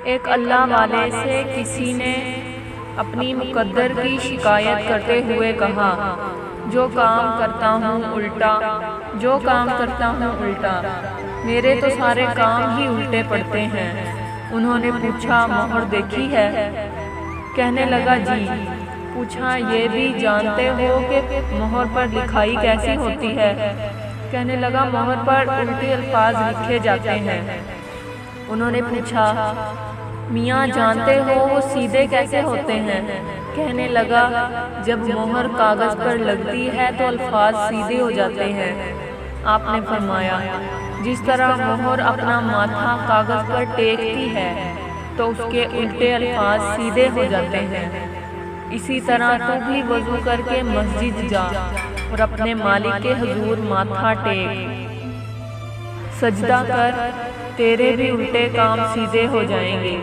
ایک اللہ والے سے کسی نے اپنی مقدر کی شکایت کرتے ہوئے کہا، جو کام کرتا ہوں الٹا، میرے تو سارے کام ہی الٹے پڑتے ہیں۔ انہوں نے پوچھا، مہر دیکھی ہے؟ کہنے لگا جی۔ پوچھا، یہ بھی جانتے ہو کہ مہر پر لکھائی کیسی ہوتی ہے؟ کہنے لگا، مہر پر الٹے الفاظ لکھے جاتے ہیں۔ انہوں نے پوچھا، میاں جانتے ہو وہ سیدھے کیسے ہوتے ہیں؟ کہنے لگا، جب مہر کاغذ پر لگتی ہے تو الفاظ سیدھے ہو جاتے ہیں۔ آپ نے فرمایا، جس طرح مہر اپنا ماتھا کاغذ پر ٹیکتی ہے تو اس کے الٹے الفاظ سیدھے ہو جاتے ہیں، اسی طرح تو بھی وضو کر کے مسجد جا اور اپنے مالک کے حضور ماتھا ٹیک، سجدہ کر، تیرے بھی الٹے کام سیدھے ہو جائیں گے۔